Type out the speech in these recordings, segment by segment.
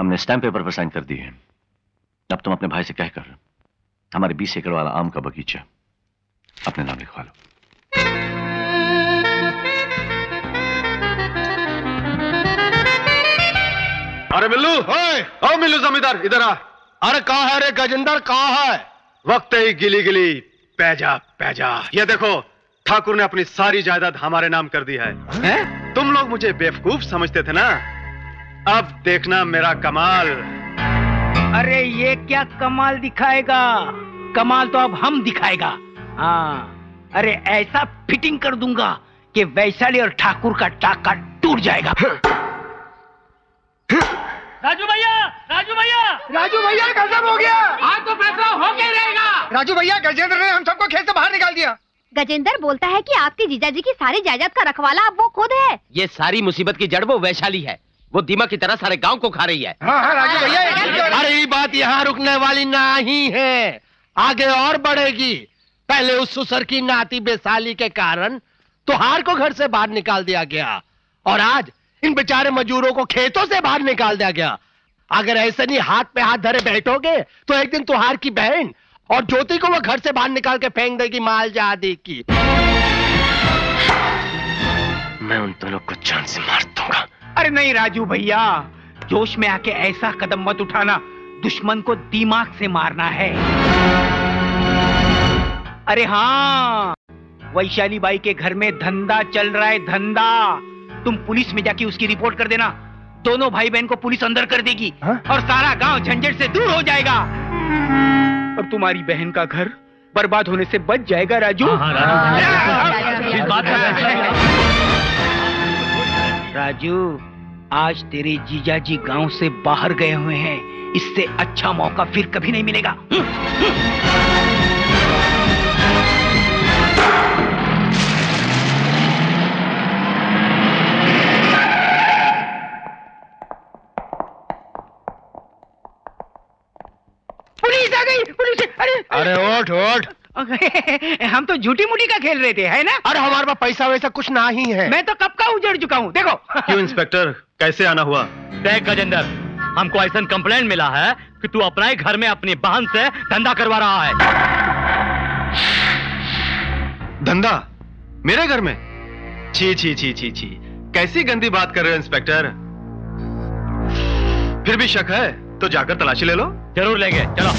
हमने stamp paper पर sign कर दी है। अब तुम अपने भाई से कहकर हमारे 20 एकड़ वाला आम का बगीचा अपने नाम लिखवा लो। अरे मिल्लू, ओ मिल्लू जमींदार, इधर आ। अरे कहाँ है रे गजेंद्र, कहाँ है? वक्त ही गिली गिली पैजा पैजा। ये देखो, ठाकुर ने अपनी सारी जायदाद हमारे नाम कर दी है। तुम लोग मुझे बेवकूफ समझते थे ना, अब देखना मेरा कमाल। अरे ये क्या कमाल दिखाएगा? कमाल तो अब हम दिखाएगा। हाँ, अरे ऐसा फिटिंग कर दूंगा कि वैशाली और ठाकुर का टाका टूट जाएगा। राजू भैया, राजू भैया, राजू भैया गजब हो गया। आज तो फैसला होके रहेगा। राजू भैया, गजेंद्र ने हम सबको खेत से बाहर निकाल दिया। गजेंद्र बोलता है कि आपके जीजाजी की सारी जायदाद का रखवाला अब वो खुद है। ये सारी मुसीबत की जड़ वो वैशाली है। वो दीमक की तरह सारे गांव को खा रही है। हाँ राजू भैया, अरे ये बात यहाँ रुकने वाली नहीं है, आगे और बढ़ेगी। पहले उस सुसर की नाती बेसाली के कारण तुहार को घर से बाहर निकाल दिया गया, और आज इन बेचारे मजदूरों को खेतों से बाहर निकाल दिया गया। अगर ऐसे नहीं हाथ पे हाथ धरे बैठोगे तो एक दिन तुहार की बहन और ज्योति को वो घर से बाहर निकाल के फेंक देगी माल जादी की। मैं उन दोनों को जान से मार दूंगा। अरे नहीं राजू भैया, जोश में आके ऐसा कदम मत उठाना, दुश्मन को दिमाग से मारना है। अरे हाँ, वैशाली बाई के घर में धंधा चल रहा है, धंधा। तुम पुलिस में जाके उसकी रिपोर्ट कर देना, दोनों भाई बहन को पुलिस अंदर कर देगी। और सारा गांव झंझट से दूर हो जाएगा, और तुम्हारी बहन का घर बर्बाद होने से बच जाएगा राजू। राजू, आज तेरे जीजाजी गांव से बाहर गए हुए हैं, इससे अच्छा मौका फिर कभी नहीं मिलेगा। पुलिस आ गई, पुलिस! अरे ओठ ओठ। हम तो झूठी मूठी का खेल रहे थे, है ना? अरे हमारे पास पैसा वैसा कुछ ना ही है। मैं तो कब का उजड़ चुका हूँ, देखो। क्यों इंस्पेक्टर, कैसे आना हुआ? देख गजेंद्र, हमको ऐसा कंप्लेंट मिला है कि तू अपने ही घर में अपनी बहन से धंधा करवा रहा है। धंधा मेरे घर में? छी छी छी छी छी, कैसी गंदी बात कर रहे हो इंस्पेक्टर। फिर भी शक है तो जाकर तलाशी ले लो। जरूर लेंगे, चलो।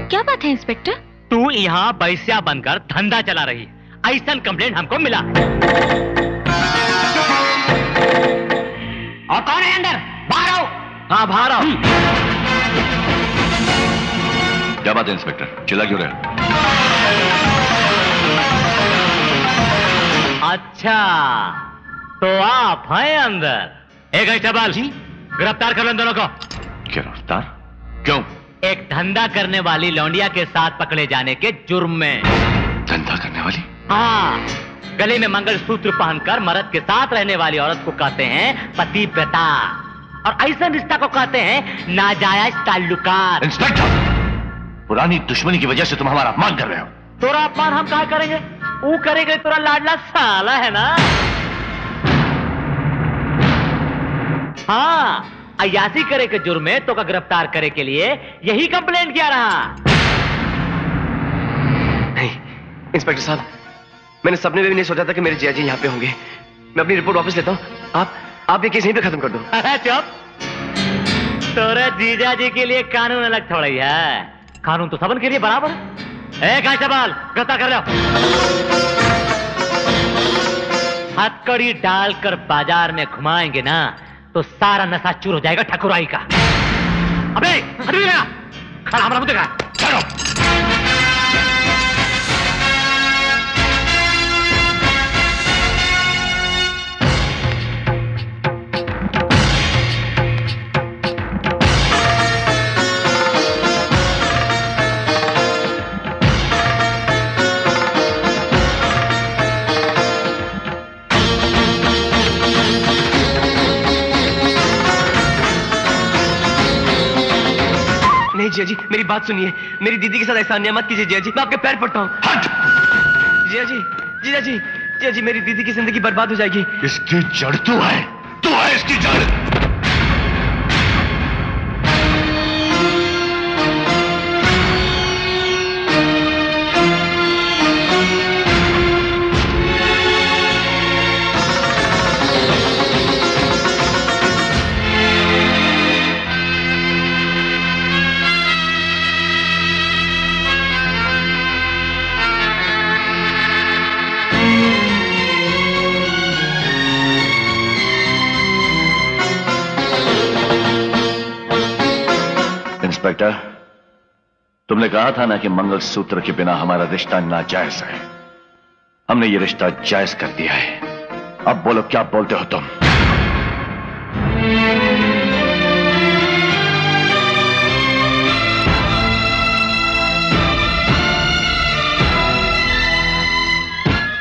क्या बात है इंस्पेक्टर? तू यहाँ बैस्या बनकर धंधा चला रही है, ऐसा कंप्लेंट हमको मिला है। और कौन है अंदर? बाहर आओ। हाँ, बाहर आओ। क्या बात है इंस्पेक्टर, चिल्ला क्यों रहे? अच्छा, तो आप हैं अंदर। एक कांस्टेबल, गिरफ्तार कर लो इन दोनों को। गिरफ्तार? क्यों? एक धंधा करने वाली लौंडिया के साथ पकड़े जाने के जुर्म में। धंधा करने वाली? हाँ, गले में मंगलसूत्र पहनकर मर्द के साथ रहने वाली औरत को कहते हैं पतिव्रता, और ऐसे रिश्ता को कहते हैं नाजायज ताल्लुकात। इंस्पेक्टर, पुरानी दुश्मनी की वजह से तुम हमारा अपमान कर रहे हो। तोरा अपमान हम कहा करेंगे? वो करेगा तोरा लाडला साला है ना। हाँ, अयासी करे के जुर्म में तो का गिरफ्तार करे के लिए यही कंप्लेंट किया रहा। नहीं इंस्पेक्टर साहब, मैंने सपने में भी नहीं सोचा था कि मेरे जियाजी यहाँ पे होंगे। मैं अपनी रिपोर्ट वापस लेता हूँ। आप ये केस यहीं पे खत्म कर दो। चुप, तोरे जीजा जी के लिए कानून अलग थोड़ी है, कानून तो सबन के लिए बराबर है। कांस्टेबल, गिरफ्तार कर लो। हथकड़ी डालकर बाजार में घुमाएंगे ना तो सारा नशा चूर हो जाएगा ठकुराई का। अबे खड़ा हमारा मुद्दे का, चलो। जिया जी मेरी बात सुनिए, मेरी दीदी के साथ ऐसा अन्याय मत कीजिए जिया जी, मैं आपके पैर पड़ता हूँ। जिया जी, जिया जी, जिया जी, मेरी दीदी की जिंदगी बर्बाद हो जाएगी। इसकी जड़ तू है इसकी जड़। इंस्पेक्टर, तुमने कहा था ना कि मंगलसूत्र के बिना हमारा रिश्ता नाजायज है। हमने ये रिश्ता जायज कर दिया है। अब बोलो क्या बोलते हो तुम?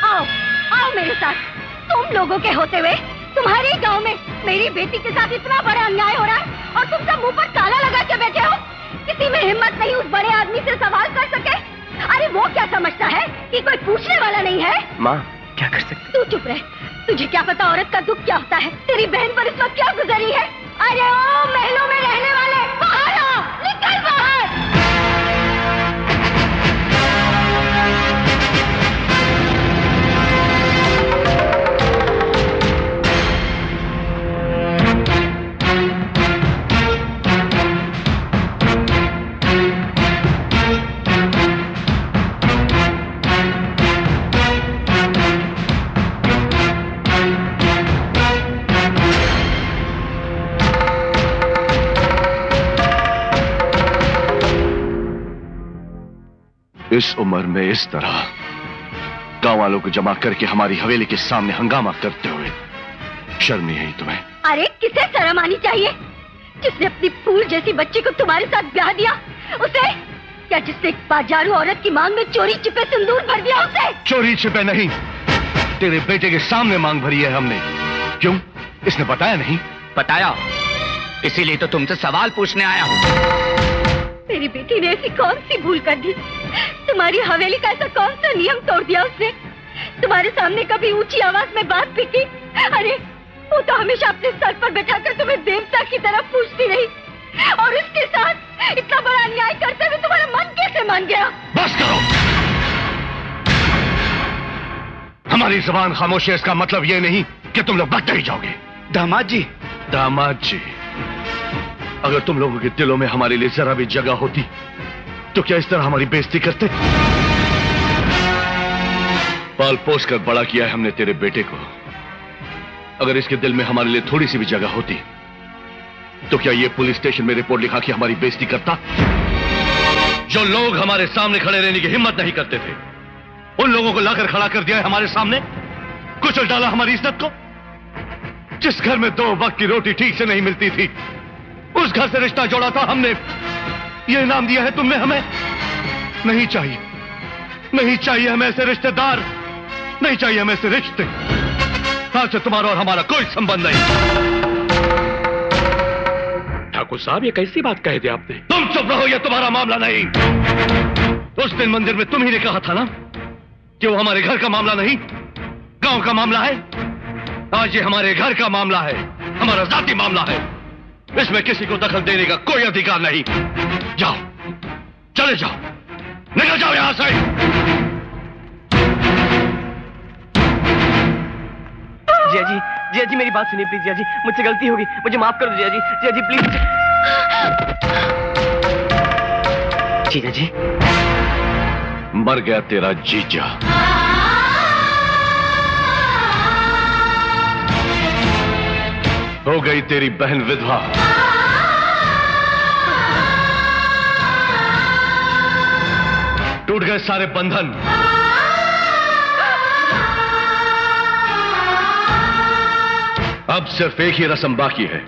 आओ, आओ मेरे साथ। तुम लोगों के होते हुए तुम्हारे गांव में मेरी बेटी के साथ इतना बड़ा अन्याय हो रहा है और तुम सब मुंह पर ताला लगा के बैठे हो। किसी में हिम्मत नहीं उस बड़े आदमी से सवाल कर सके। अरे वो क्या समझता है कि कोई पूछने वाला नहीं है? माँ क्या कर सकते? तू चुप रह। तुझे क्या पता औरत का दुख क्या होता है? तेरी बहन पर इस वक्त क्या गुजरी है? अरे ओ महलों में रहने वाले, बाहर आ, निकल बाहर। इस उम्र में इस तरह गांव वालों को जमा करके हमारी हवेली के सामने हंगामा करते हुए शर्म नहीं आई तुम्हें? अरे किसे शर्म आनी चाहिए? जिसने अपनी फूल जैसी बच्ची को तुम्हारे साथ ब्याह दिया उसे? क्या जिसने एक बाजारू औरत की मांग में चोरी छिपे सिंदूर भर दिया उसे? चोरी छिपे नहीं, तेरे बेटे के सामने मांग भरी है हमने। क्यों, इसने बताया नहीं? बताया, इसीलिए तो तुमसे सवाल पूछने आया हूँ। मेरी बेटी ने ऐसी कौन सी भूल कर दी? तुम्हारी हवेली का ऐसा कौन सा नियम तोड़ दिया उसने? तुम्हारे सामने कभी ऊंची आवाज में बात भी की? अरे वो तो हमेशा अपने सर पर बैठाकर तुम्हें देवता की तरह पूछती रही, और इसके साथ इतना बड़ा अन्याय करते हुए तुम्हारा मन कैसे मान गया? बस करो, हमारी जुबान खामोश है, इसका मतलब ये नहीं कि तुम लोग बकते ही जाओगे। दामाद जी, दामाद जी, अगर तुम लोगों के दिलों में हमारे लिए जरा भी जगह होती तो क्या इस तरह हमारी बेइज्जती करते? पाल पोस कर बड़ा किया है हमने तेरे बेटे को। अगर इसके दिल में हमारे लिए थोड़ी सी भी जगह होती तो क्या ये पुलिस स्टेशन में रिपोर्ट लिखा कि हमारी बेइज्जती करता? जो लोग हमारे सामने खड़े रहने की हिम्मत नहीं करते थे, उन लोगों को लाकर खड़ा कर दिया है हमारे सामने, कुचल डाला हमारी इज्जत को। जिस घर में 2 वक्त की रोटी ठीक से नहीं मिलती थी, उस घर से रिश्ता जोड़ा था हमने। ये इनाम दिया है तुमने हमें? नहीं चाहिए, नहीं चाहिए हमें ऐसे रिश्तेदार, नहीं चाहिए हमें ऐसे रिश्ते। आज से तुम्हारा और हमारा कोई संबंध नहीं। ठाकुर साहब, ये कैसी बात कह दी आपने? तुम चुप रहो, ये तुम्हारा मामला नहीं। उस दिन मंदिर में तुम ही ने कहा था ना कि वो हमारे घर का मामला नहीं, गांव का मामला है। आज ये हमारे घर का मामला है, हमारा जाति मामला है। इसमें किसी को दखल देने का कोई अधिकार नहीं। जाओ, चले जाओ, निकल जाओ यहां से। जिया जी, जिया जी मेरी बात सुनिए प्लीज। जिया जी, मुझसे गलती होगी, मुझे माफ कर दो जिया जी। जिया जी प्लीज। जीजा जी, मर गया तेरा जीजा। हो गई तेरी बहन विधवा। टूट गए सारे बंधन। अब सिर्फ एक ही रस्म बाकी है।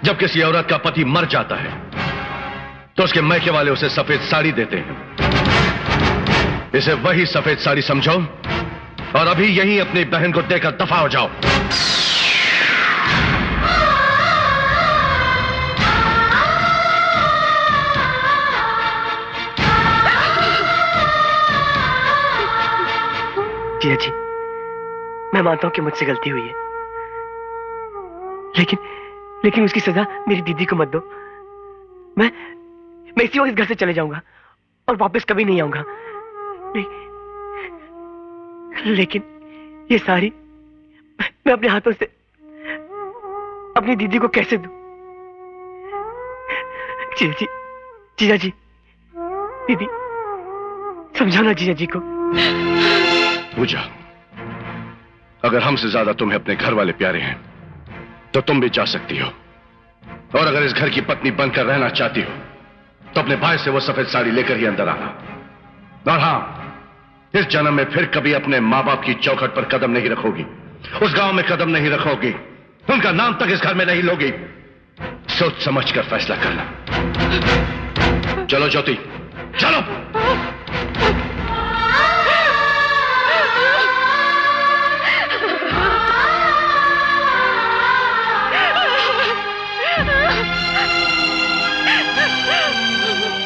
जब किसी औरत का पति मर जाता है तो उसके मैके वाले उसे सफेद साड़ी देते हैं। इसे वही सफेद साड़ी समझो और अभी यहीं अपनी बहन को देकर दफा हो जाओ। जिया जी, मैं मानता हूं कि मुझसे गलती हुई है, लेकिन उसकी सजा मेरी दीदी को मत दो। मैं इसी वक्त इस घर से चले जाऊंगा और वापस कभी नहीं आऊंगा। लेकिन ये सारी मैं अपने हाथों से अपनी दीदी को कैसे दूं? जीजा जी, दीदी समझाना जीजा जी को। पूजा, अगर हमसे ज्यादा तुम्हें अपने घर वाले प्यारे हैं तो तुम भी जा सकती हो, और अगर इस घर की पत्नी बनकर रहना चाहती हो तो अपने भाई से वो सफेद साड़ी लेकर ही अंदर आना। और हां, इस जन्म में फिर कभी अपने मां बाप की चौखट पर कदम नहीं रखोगी, उस गांव में कदम नहीं रखोगी, उनका नाम तक इस घर में नहीं लोगी। सोच समझ कर फैसला करना। चलो ज्योति, चलो।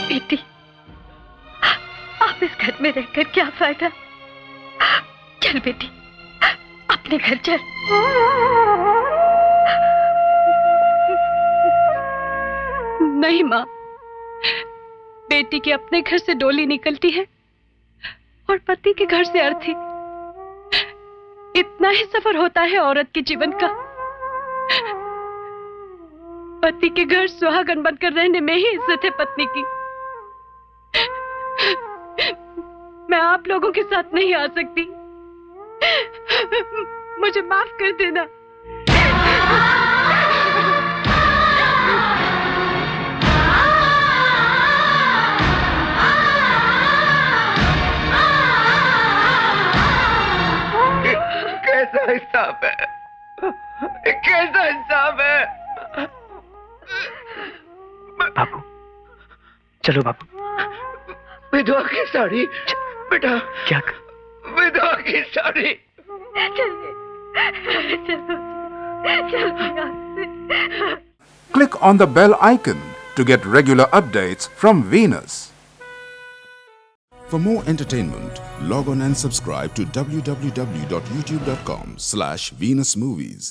बेटी, आप इस घर में रहकर क्या फायदा? चल बेटी, अपने घर चल। नहीं माँ, बेटी के अपने घर से डोली निकलती है और पति के घर से अर्थी। इतना ही सफर होता है औरत के जीवन का। पति के घर सुहागन बनकर रहने में ही इज्जत है पत्नी की। मैं आप लोगों के साथ नहीं आ सकती, मुझे माफ कर देना। कैसा हिसाब है, कैसा हिसाब है? बाबू, चलो बाबू। विधवा की साड़ी बेटा। क्या? विधवा की sari. Click on the bell icon to get regular updates from Venus. For more entertainment, log on and subscribe to www.youtube.com/Venus Movies.